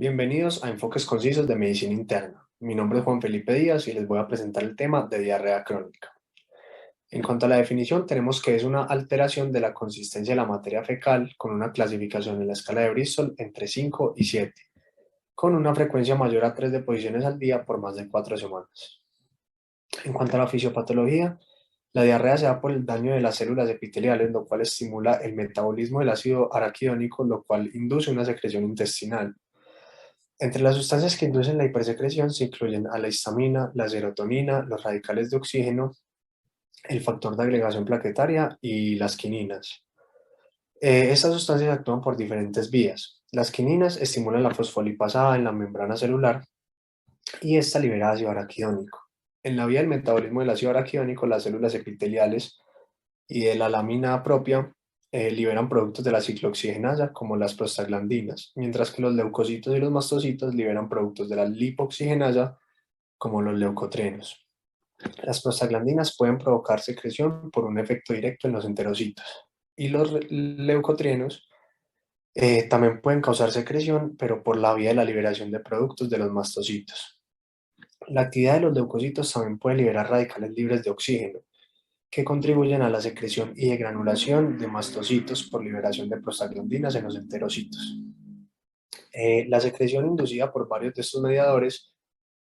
Bienvenidos a Enfoques Concisos de Medicina Interna. Mi nombre es Juan Felipe Díaz y les voy a presentar el tema de diarrea crónica. En cuanto a la definición, tenemos que es una alteración de la consistencia de la materia fecal con una clasificación en la escala de Bristol entre 5 y 7, con una frecuencia mayor a 3 deposiciones al día por más de 4 semanas. En cuanto a la fisiopatología, la diarrea se da por el daño de las células epiteliales, lo cual estimula el metabolismo del ácido araquidónico, lo cual induce una secreción intestinal. Entre las sustancias que inducen la hipersecreción se incluyen a la histamina, la serotonina, los radicales de oxígeno, el factor de agregación plaquetaria y las quininas. Estas sustancias actúan por diferentes vías. Las quininas estimulan la fosfolipasada en la membrana celular y esta libera ácido araquidónico. En la vía del metabolismo del ácido araquidónico, las células epiteliales y de la lámina propia liberan productos de la ciclooxigenasa como las prostaglandinas, mientras que los leucocitos y los mastocitos liberan productos de la lipoxigenasa como los leucotrenos. Las prostaglandinas pueden provocar secreción por un efecto directo en los enterocitos y los leucotrienos también pueden causar secreción, pero por la vía de la liberación de productos de los mastocitos. La actividad de los leucocitos también puede liberar radicales libres de oxígeno, que contribuyen a la secreción y degranulación de mastocitos por liberación de prostaglandinas en los enterocitos. La secreción inducida por varios de estos mediadores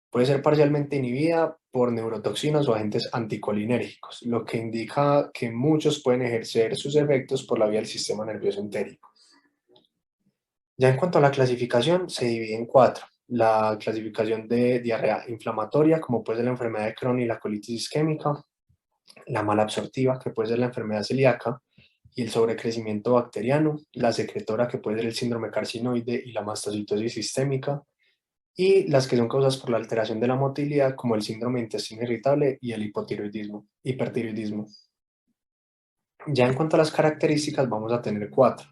puede ser parcialmente inhibida por neurotoxinas o agentes anticolinérgicos, lo que indica que muchos pueden ejercer sus efectos por la vía del sistema nervioso entérico. Ya en cuanto a la clasificación, se divide en cuatro. La clasificación de diarrea inflamatoria, como puede ser la enfermedad de Crohn y la colitis isquémica, la malabsortiva, que puede ser la enfermedad celíaca, y el sobrecrecimiento bacteriano, la secretora, que puede ser el síndrome carcinoide y la mastocitosis sistémica, y las que son causadas por la alteración de la motilidad, como el síndrome de intestino irritable y el hipertiroidismo. Ya en cuanto a las características, vamos a tener cuatro.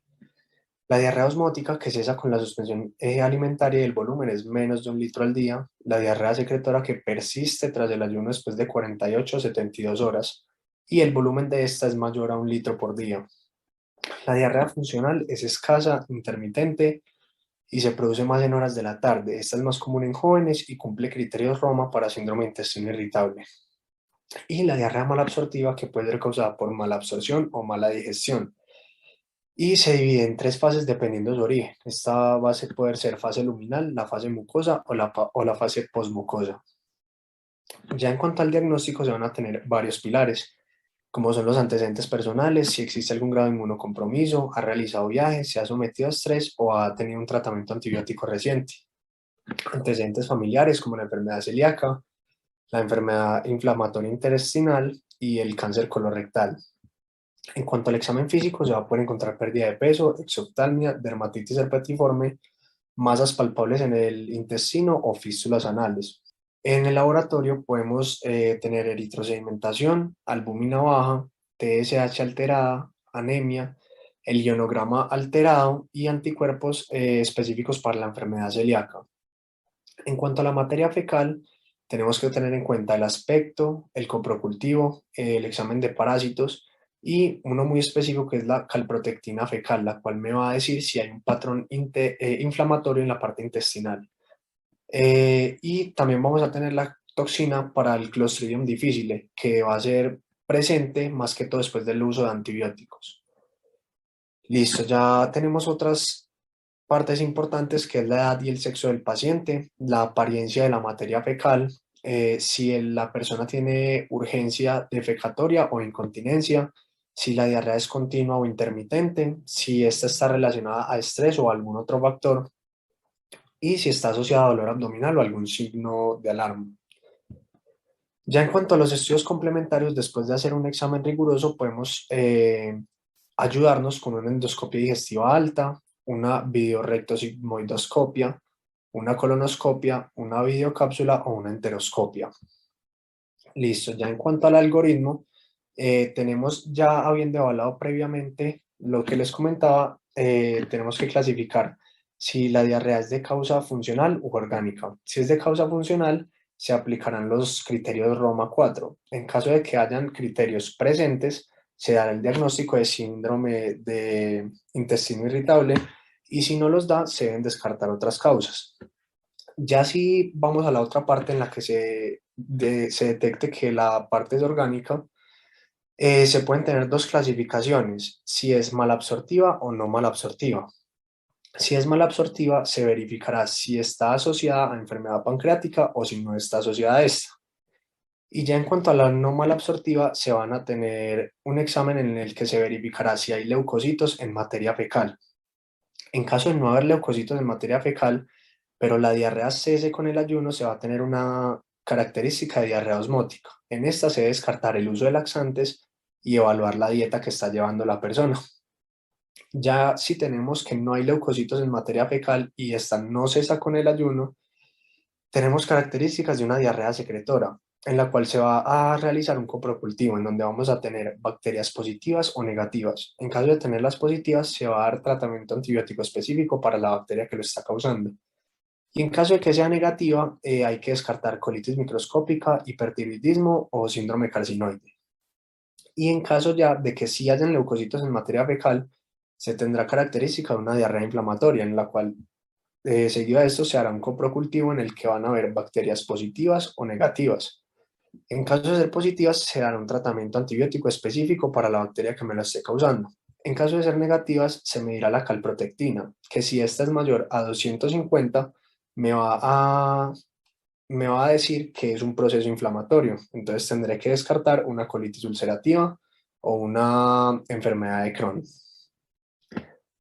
La diarrea osmótica, que cesa con la suspensión alimentaria y el volumen es menos de 1 litro al día. La diarrea secretora, que persiste tras el ayuno después de 48 o 72 horas, y el volumen de esta es mayor a 1 litro por día. La diarrea funcional es escasa, intermitente y se produce más en horas de la tarde. Esta es más común en jóvenes y cumple criterios Roma para síndrome de intestino irritable. Y la diarrea malabsortiva, que puede ser causada por malabsorción o mala digestión. Y se divide en tres fases dependiendo de su origen. Esta base puede ser fase luminal, la fase mucosa o la fase posmucosa. Ya en cuanto al diagnóstico, se van a tener varios pilares, como son los antecedentes personales, si existe algún grado de inmunocompromiso, ha realizado viajes, se ha sometido a estrés o ha tenido un tratamiento antibiótico reciente. Antecedentes familiares como la enfermedad celíaca, la enfermedad inflamatoria intestinal y el cáncer colorectal. En cuanto al examen físico, se va a poder encontrar pérdida de peso, exoftalmia, dermatitis herpetiforme, masas palpables en el intestino o fístulas anales. En el laboratorio podemos tener eritrosedimentación, albúmina baja, TSH alterada, anemia, el ionograma alterado y anticuerpos específicos para la enfermedad celíaca. En cuanto a la materia fecal, tenemos que tener en cuenta el aspecto, el coprocultivo, el examen de parásitos y uno muy específico que es la calprotectina fecal, la cual me va a decir si hay un patrón inflamatorio en la parte intestinal. Y también vamos a tener la toxina para el Clostridium difficile, que va a ser presente más que todo después del uso de antibióticos. Listo, ya tenemos otras partes importantes que es la edad y el sexo del paciente, la apariencia de la materia fecal, si la persona tiene urgencia defecatoria o incontinencia, si la diarrea es continua o intermitente, si esta está relacionada a estrés o algún otro factor y si está asociada a dolor abdominal o algún signo de alarma. Ya en cuanto a los estudios complementarios, después de hacer un examen riguroso, podemos ayudarnos con una endoscopia digestiva alta, una videorectosigmoidoscopia, una colonoscopia, una videocápsula o una enteroscopia. Listo, ya en cuanto al algoritmo, tenemos ya habiendo evaluado previamente lo que les comentaba, tenemos que clasificar si la diarrea es de causa funcional u orgánica. Si es de causa funcional, se aplicarán los criterios Roma 4. En caso de que hayan criterios presentes, se dará el diagnóstico de síndrome de intestino irritable y si no los da, se deben descartar otras causas. Ya si vamos a la otra parte en la que se detecte que la parte es orgánica, se pueden tener dos clasificaciones, si es malabsortiva o no malabsortiva. Si es malabsortiva, se verificará si está asociada a enfermedad pancreática o si no está asociada a esta. Y ya en cuanto a la no malabsortiva, se van a tener un examen en el que se verificará si hay leucocitos en materia fecal. En caso de no haber leucocitos en materia fecal, pero la diarrea cese con el ayuno, se va a tener una característica de diarrea osmótica. En esta se debe descartar el uso de laxantes y evaluar la dieta que está llevando la persona. Ya si tenemos que no hay leucocitos en materia fecal y esta no cesa con el ayuno, tenemos características de una diarrea secretora, en la cual se va a realizar un coprocultivo en donde vamos a tener bacterias positivas o negativas. En caso de tener las positivas, se va a dar tratamiento antibiótico específico para la bacteria que lo está causando. Y en caso de que sea negativa, hay que descartar colitis microscópica, hipertiroidismo o síndrome carcinoide. Y en caso ya de que sí hayan leucocitos en materia fecal, se tendrá característica de una diarrea inflamatoria, en la cual seguido a esto se hará un coprocultivo en el que van a haber bacterias positivas o negativas. En caso de ser positivas, se dará un tratamiento antibiótico específico para la bacteria que me lo esté causando. En caso de ser negativas, se medirá la calprotectina, que si esta es mayor a 250, me va a, me va a decir que es un proceso inflamatorio. Entonces tendré que descartar una colitis ulcerativa o una enfermedad de Crohn.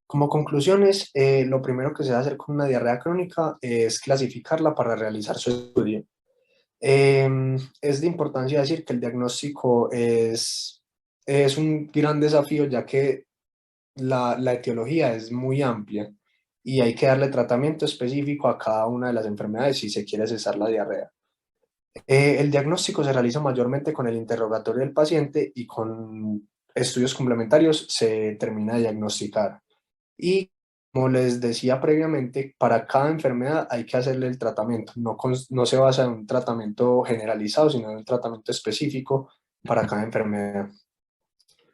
Como conclusiones, lo primero que se debe hacer con una diarrea crónica es clasificarla para realizar su estudio. Es de importancia decir que el diagnóstico es un gran desafío, ya que la etiología es muy amplia y hay que darle tratamiento específico a cada una de las enfermedades si se quiere cesar la diarrea. El diagnóstico se realiza mayormente con el interrogatorio del paciente y con estudios complementarios se termina de diagnosticar. Y como les decía previamente, para cada enfermedad hay que hacerle el tratamiento. No se basa en un tratamiento generalizado, sino en un tratamiento específico para cada enfermedad.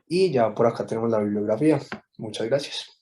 Y ya por acá tenemos la bibliografía. Muchas gracias.